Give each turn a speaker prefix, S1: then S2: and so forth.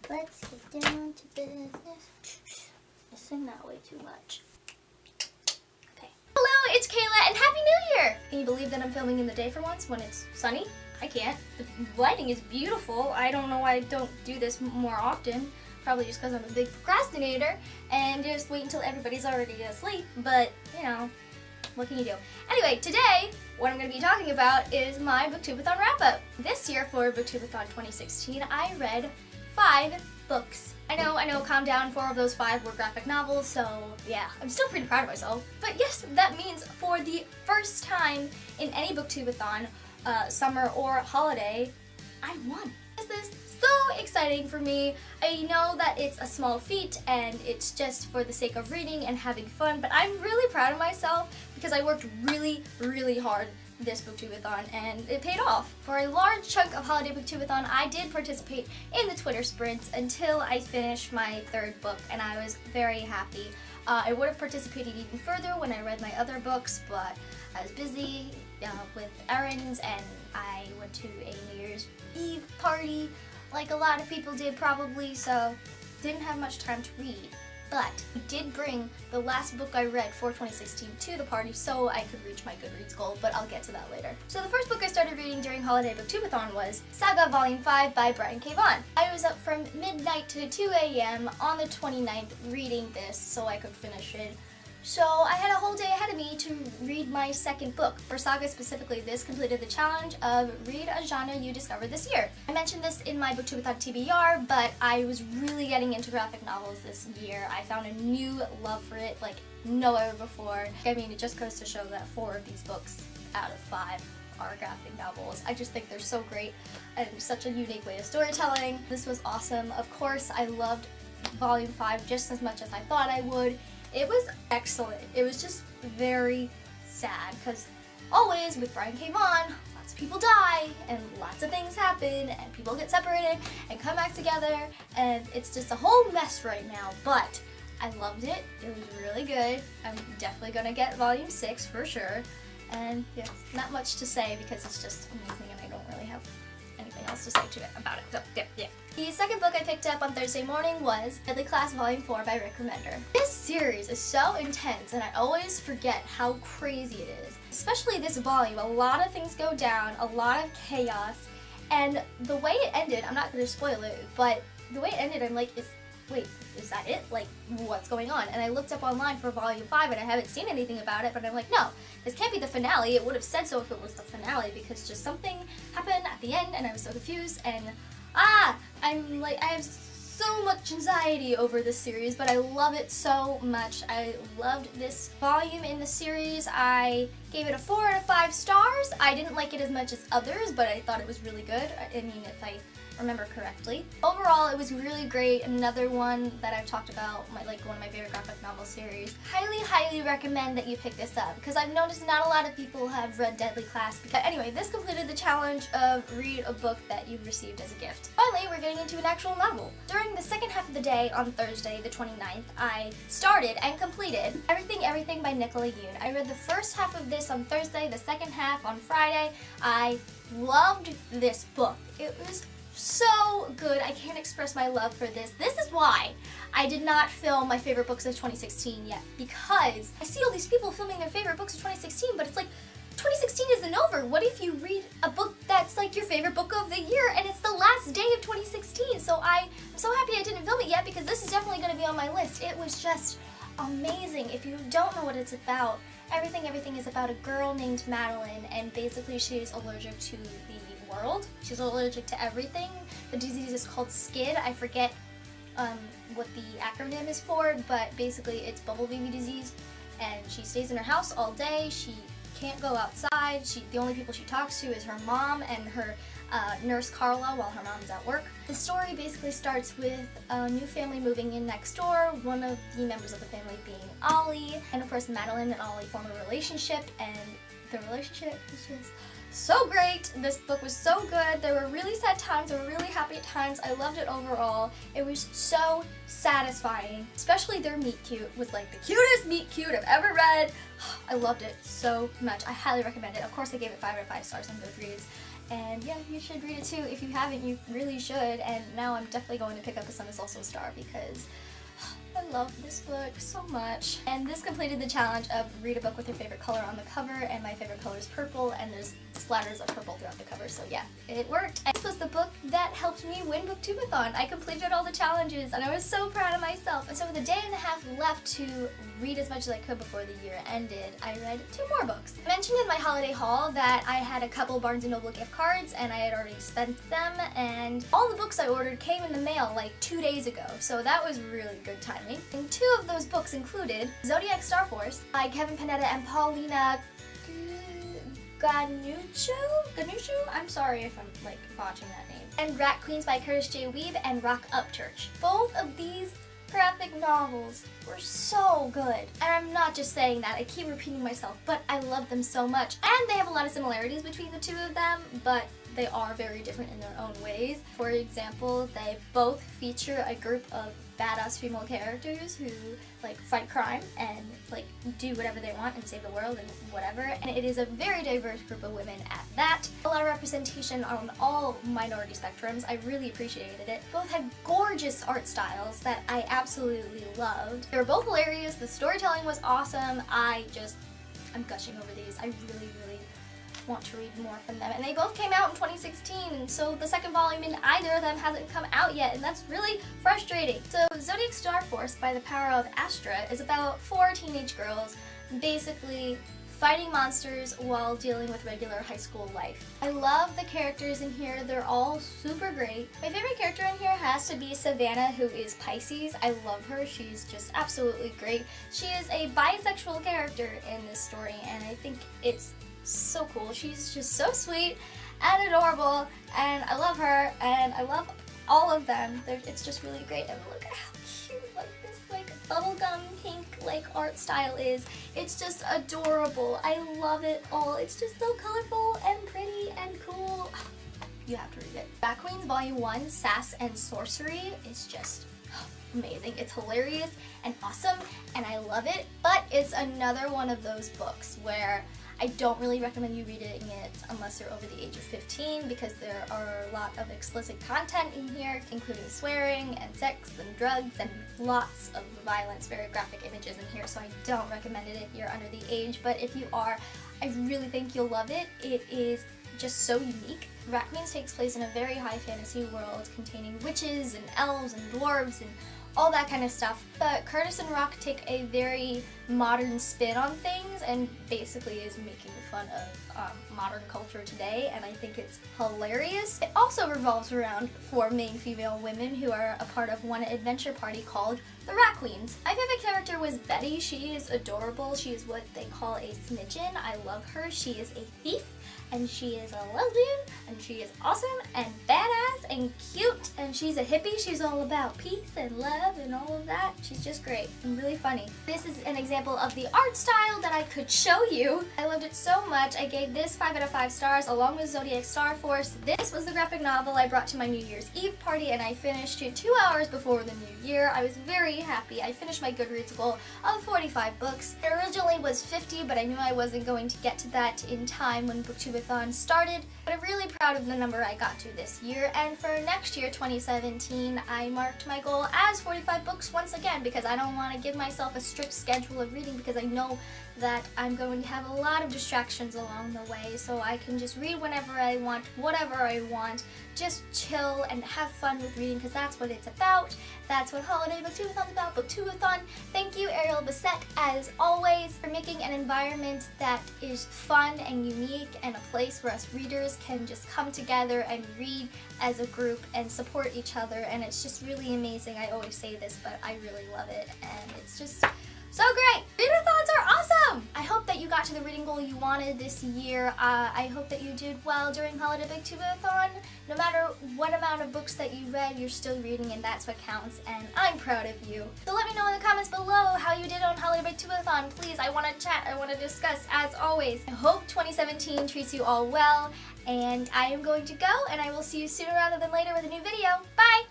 S1: let's get down to business. I sing that way too much. Okay. Hello, it's Kayla, and Happy New Year! Can you believe that I'm filming in the day for once when it's sunny? I can't. The lighting is beautiful. I don't know why I don't do this more often. Probably just because I'm a big procrastinator and just wait until everybody's already asleep, but, you know, what can you do? Anyway, today, what I'm going to be talking about is my BookTubeAthon wrap-up. This year for BookTubeAthon 2016, I read 5 books. I know, calm down, 4 of those 5 were graphic novels, so yeah, I'm still pretty proud of myself. But yes, that means for the first time in any BookTubeAthon, summer or holiday, I won. This is so exciting for me. I know that it's a small feat and it's just for the sake of reading and having fun, but I'm really proud of myself because I worked really, really hard this BookTubeAthon and it paid off. For a large chunk of holiday BookTubeAthon, I did participate in the Twitter sprints until I finished my 3rd book, and I was very happy. I would have participated even further when I read my other books, but I was busy with errands and I went to a New Year's Eve party like a lot of people did probably, so didn't have much time to read. But I did bring the last book I read for 2016 to the party so I could reach my Goodreads goal, but I'll get to that later. So the first book I started reading during Holiday BookTubeAthon was Saga Volume 5 by Brian K. Vaughan. I was up from midnight to 2 a.m. on the 29th reading this so I could finish it. So I had a whole day ahead of me to read my 2nd book. For Saga specifically, this completed the challenge of read a genre you discovered this year. I mentioned this in my BookTubeAthon TBR, but I was really getting into graphic novels this year. I found a new love for it like no other before. I mean, it just goes to show that 4 of these books out of 5 are graphic novels. I just think they're so great and such a unique way of storytelling. This was awesome. Of course, I loved Volume 5 just as much as I thought I would. It was excellent. It was just very sad because always with Brian K. Vaughan, lots of people die and lots of things happen and people get separated and come back together and it's just a whole mess right now, but I loved it. It was really good. I'm definitely gonna get Volume 6 for sure, and yeah, not much to say because it's just amazing and I don't really have anything else to say to it about it. So yeah. The 2nd book I picked up on Thursday morning was Deadly Class Volume 4 by Rick Remender. This series is so intense and I always forget how crazy it is. Especially this volume, a lot of things go down, a lot of chaos, and the way it ended, I'm not going to spoil it, but the way it ended I'm like, wait, is that it? Like, what's going on? And I looked up online for Volume 5 and I haven't seen anything about it, but I'm like, no, this can't be the finale. It would have said so if it was the finale because just something happened at the end and I was so confused and I have so much anxiety over this series, but I love it so much. I loved this volume in the series. I gave it a 4 out of 5 stars. I didn't like it as much as others, but I thought it was really good. I mean, if I remember correctly. Overall, it was really great. Another one that I've talked about, one of my favorite graphic novel series. Highly recommend that you pick this up because I've noticed not a lot of people have read Deadly Class. But anyway, this completed the challenge of read a book that you received as a gift. Finally, we're getting into an actual novel. During the 2nd half of the day on Thursday, the 29th, I started and completed Everything by Nicola Yoon. I read the first half of this on Thursday, the 2nd half on Friday. I loved this book. It was so good. I can't express my love for this. This is why I did not film my favorite books of 2016 yet, because I see all these people filming their favorite books of 2016, but it's like 2016 isn't over. What if you read a book that's like your favorite book of the year and it's the last day of 2016? So I'm so happy I didn't film it yet because this is definitely going to be on my list. It was just amazing. If you don't know what it's about, Everything is about a girl named Madeline, and basically she's allergic to the world. She's allergic to everything. The disease is called SCID. I forget what the acronym is for, but basically it's bubble baby disease, and she stays in her house all day. She can't go outside. The only people she talks to is her mom and her nurse Carla while her mom's at work. The story basically starts with a new family moving in next door, one of the members of the family being Ollie, and of course Madeline and Ollie form a relationship, and the relationship is just so great. This book was so good. There were really sad times, there were really happy times. I loved it overall. It was so satisfying. Especially their meet cute was like the cutest meet cute I've ever read. I loved it so much. I highly recommend it. Of course I gave it 5 out of 5 stars on Goodreads. And yeah, you should read it too. If you haven't, you really should. And now I'm definitely going to pick up A Sun Is Also a Star because I love this book so much. And this completed the challenge of read a book with your favorite color on the cover, and my favorite color is purple, and there's splatters of purple throughout the cover, so yeah, it worked. And this was the book that helped me win BookTubeAthon. I completed all the challenges, and I was so proud of myself. And so with a day and a half left to read as much as I could before the year ended, I read 2 more books. I mentioned in my holiday haul that I had a couple Barnes & Noble gift cards, and I had already spent them, and all the books I ordered came in the mail like 2 days ago, so that was really good timing. And 2 of those books included Zodiac Star Force by Kevin Panetta and Paulina Ganucho? I'm sorry if I'm like botching that name. And Rat Queens by Curtis J. Weeb and Rock Upchurch. Both of these graphic novels were so good. And I'm not just saying that, I keep repeating myself, but I love them so much. And they have a lot of similarities between the 2 of them, but they are very different in their own ways. For example, they both feature a group of badass female characters who like fight crime and like do whatever they want and save the world and whatever. And it is a very diverse group of women at that. A lot of representation on all minority spectrums. I really appreciated it. Both had gorgeous art styles that I absolutely loved. They were both hilarious. The storytelling was awesome. I'm gushing over these. I really want to read more from them. And they both came out in 2016, so the second volume in either of them hasn't come out yet, and that's really frustrating. So Zodiac Star Force by the Power of Astra is about 4 teenage girls basically fighting monsters while dealing with regular high school life. I love the characters in here. They're all super great. My favorite character in here has to be Savannah, who is Pisces. I love her. She's just absolutely great. She is a bisexual character in this story, and I think it's so cool. She's just so sweet and adorable, and I love her, and I love all of them. It's just really great. And look at how cute like this like bubblegum pink like art style is. It's just adorable. I love it all. It's just so colorful and pretty and cool. You have to read it. Rat Queens Volume 1, Sass and Sorcery is just amazing. It's hilarious and awesome, and I love it, but it's another one of those books where I don't really recommend you reading it unless you're over the age of 15, because there are a lot of explicit content in here, including swearing and sex and drugs and lots of violence, very graphic images in here, so I don't recommend it if you're under the age, but if you are, I really think you'll love it. It is just so unique. Rat Queens takes place in a very high fantasy world containing witches and elves and dwarves and all that kind of stuff. But Curtis and Rock take a very modern spin on things and basically is making fun of modern culture today, and I think it's hilarious. It also revolves around 4 main female women who are a part of one adventure party called the Rat Queens. My favorite character was Betty. She is adorable. She is what they call a smidgen. I love her. She is a thief, and she is a lesbian, and she is awesome and badass and cute, and she's a hippie. She's all about peace and love and all of that. She's just great and really funny. This is an example of the art style that I could show you. I loved it so much. I gave this 5 out of 5 stars along with Zodiac Star Force. This was the graphic novel I brought to my New Year's Eve party, and I finished it 2 hours before the new year. I was very happy. I finished my Goodreads goal of 45 books. It originally was 50, but I knew I wasn't going to get to that in time when BookTubeAthon started. But I'm really proud of the number I got to this year, and for next year, 2017, I marked my goal as 45 books once again, because I don't want to give myself a strict schedule of reading, because I know that I'm going to have a lot of distractions along the way, so I can just read whenever I want, whatever I want, just chill and have fun with reading, because that's what it's about. That's what Holiday BookTubeAthon is about. BookTubeAthon. Thank you, Ariel Bissett, as always, for making an environment that is fun and unique and a place where us readers can just come together and read as a group and support each other, and it's just really amazing. I always say this, but I really love it, and it's just so great! Readathons are awesome! I hope that you got to the reading goal you wanted this year. I hope that you did well during Holiday BookTubeAthon. No matter what amount of books that you read, you're still reading, and that's what counts, and I'm proud of you. So let me know in the comments below how you did on Holiday BookTubeAthon. Please, I want to chat, I want to discuss, as always. I hope 2017 treats you all well, and I am going to go, and I will see you sooner rather than later with a new video. Bye!